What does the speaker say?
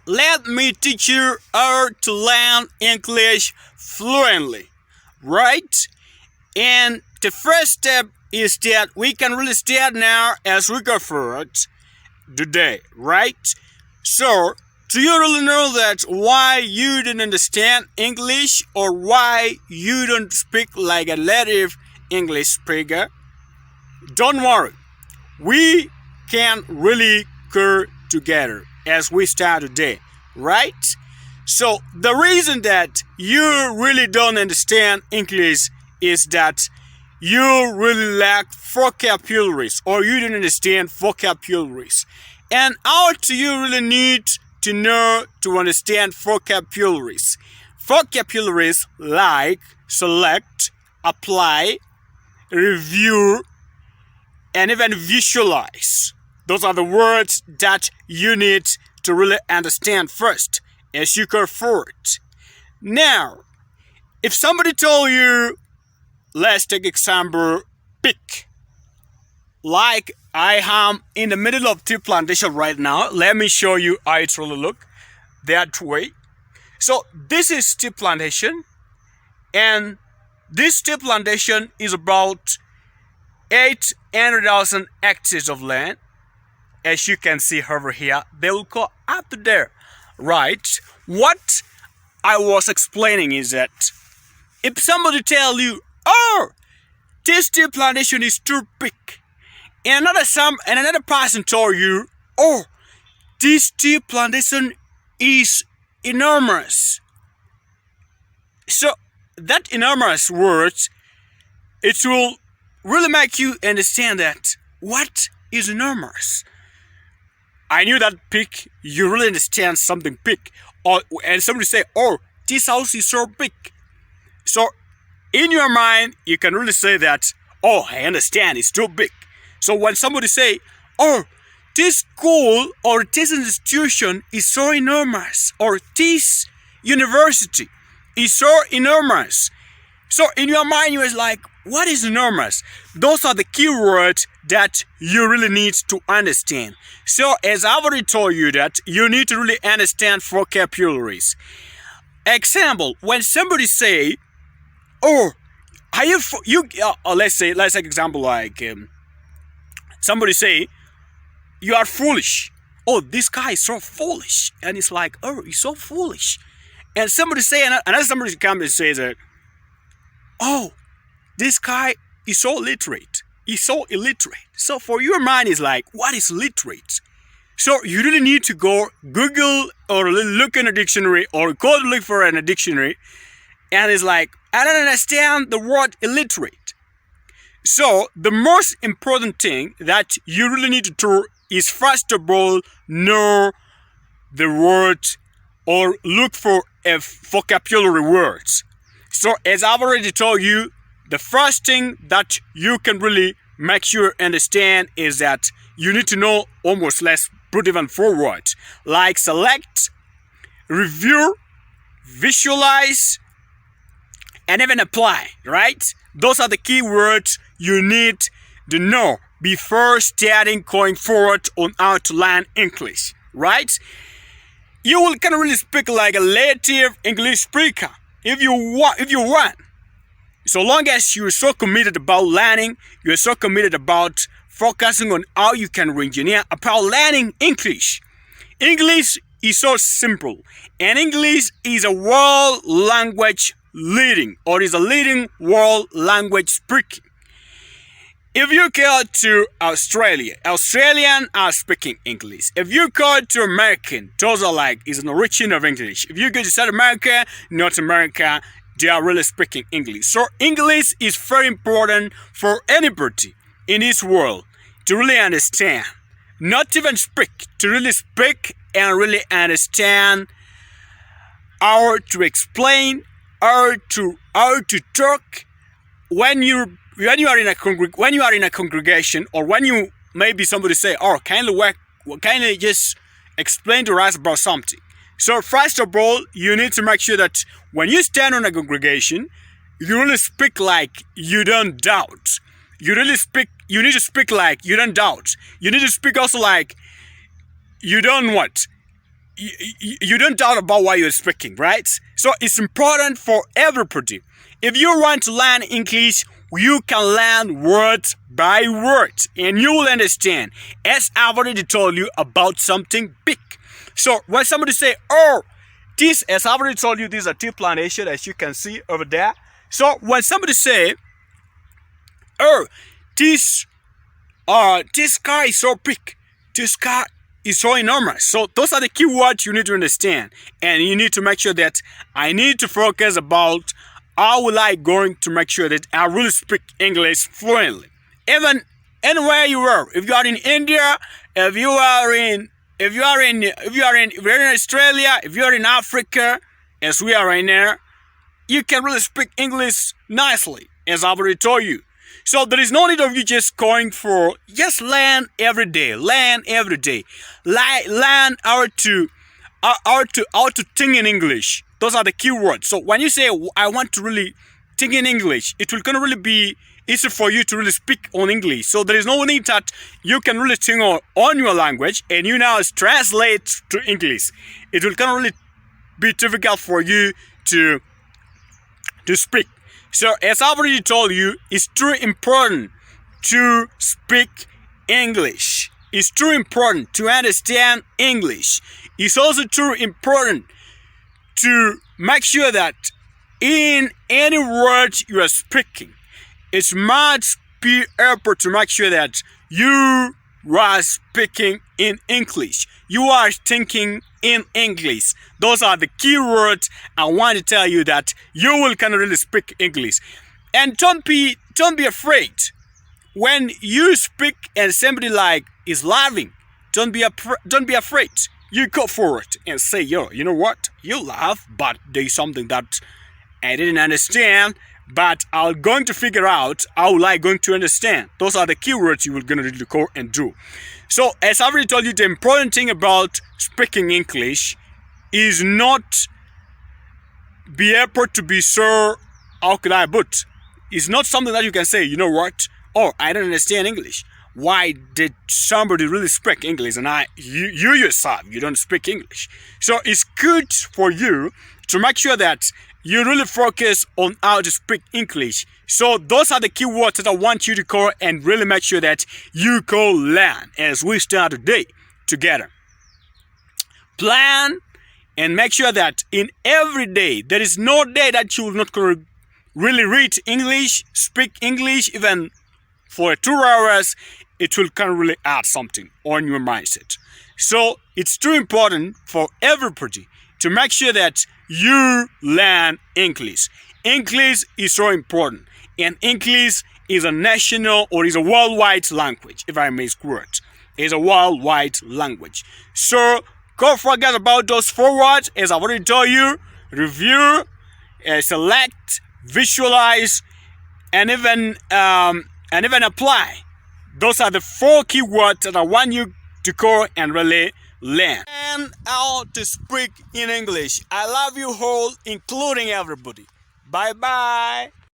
let me teach you how to learn English fluently, right? And the first step is that we can really start now as we go forward today, right? So, do you really know that why you don't understand English or why you don't speak like a native English speaker? Don't worry, we can really go together as we start today, right? So the reason that you really don't understand English is that you really lack vocabularies or you don't understand vocabularies. And how do you really need to know to understand vocabularies? Vocabularies like select, apply, review, and even visualize. Those are the words that you need to really understand first as you go forward. Now, if somebody told you, let's take example, pick. Like I am in the middle of tea plantation right now. Let me show you how it really look that way. So this is tea plantation, and this tea plantation is about 800,000 hectares of land. As you can see over here, they will go up to there, right? What I was explaining is that if somebody tell you, oh, this tea plantation is too big, and another person told you, oh, this tea plantation is enormous. So that enormous word, it will really make you understand that what is enormous. I knew that big, you really understand something big. And somebody say, oh, this house is so big. So in your mind, you can really say that, oh, I understand, it's too big. So when somebody say, oh, this school or this institution is so enormous, or this university is so enormous. So in your mind, you was like, what is enormous? Those are the keywords that you really need to understand. So as I've already told you that you need to really understand vocabularies. Example, when somebody say, oh, are let's take example like somebody say, you are foolish. Oh, this guy is so foolish. And it's like, oh, he's so foolish. And somebody say, another somebody comes and says that, oh, this guy is so literate. He's so illiterate. So for your mind is like, what is literate? So you really need to go Google or look in a dictionary or go look for in a dictionary. And it's like, I don't understand the word illiterate. So the most important thing that you really need to do is first of all, know the word or look for a vocabulary words. So as I've already told you, the first thing that you can really make sure understand is that you need to know almost, let's put even 4 words, like select, review, visualize, and even apply, right? Those are the key words you need to know before starting going forward on how to learn English, right? You will kind of really speak like a native English speaker if you want. So long as you're so committed about learning, you're so committed about focusing on how you can re-engineer about learning English. English is so simple, and English is a world language leading, or is a leading world language speaking. If you go to Australia, Australians are speaking English. If you go to American, those are like, is an origin of English. If you go to South America, North America, they are really speaking English. So English is very important for anybody in this world to really understand. Not even speak, to really speak and really understand how to explain, how to talk when you are in a congregation, or when you maybe somebody say, oh, kindly just explain to us about something. So first of all, you need to make sure that when you stand on a congregation, you really speak like you don't doubt. You need to speak like you don't doubt. You need to speak also like you don't what? you don't doubt about what you're speaking, right? So it's important for everybody. If you want to learn English, you can learn word by word and you will understand, as I've already told you, about something big. So when somebody say, oh, this, as I've already told you, these are tea plantation, as you can see over there. So when somebody say, oh, this car is so big, this car is so enormous. So those are the key words you need to understand, and you need to make sure that I need to focus about how will I going to make sure that I really speak English fluently. Even anywhere you are, if you are in India, if you are in Australia, if you are in Africa, as we are right now, you can really speak English nicely, as I've already told you. So there is no need of you just going for, just learn every day, learn how to think in English. Those are the key words. So when you say, I want to really think in English, it will gonna really be easy for you to really speak on English. So there is no need that you can really think on your language and you now translate to English. It will gonna really be difficult for you to speak. So as I've already told you, it's too important to speak English. It's too important to understand English. It's also too important to make sure that in any words you are speaking, it must be able to make sure that you are speaking in English. You are thinking in English. Those are the key words I want to tell you, that you will kind of really speak English. And don't be afraid when you speak and somebody like is laughing. Don't be afraid. You go for it and say, yo, you know what? You laugh, but there's something that I didn't understand, but I'm going to figure out how I'm going to understand. Those are the keywords you will going to really go and do. So as I've already told you, the important thing about speaking English is not be able to be so, how could I put? It's not something that you can say, you know what? Oh, I don't understand English. Why did somebody really speak English and you yourself, you don't speak English? So it's good for you to make sure that you really focus on how to speak English. So those are the key words that I want you to call and really make sure that you go learn as we start today together. Plan and make sure that in every day, there is no day that you will not really read English, speak English, even for 2 hours. It will kind of really add something on your mindset. So it's too important for everybody to make sure that you learn English. English is so important, and English is a national or is a worldwide language, if I may quote. It's a worldwide language. So don't forget about those 4 words, as I've already told you: review, select, visualize, and even apply. Those are the 4 key words that I want you to go and really learn. And how to speak in English. I love you all, including everybody. Bye-bye.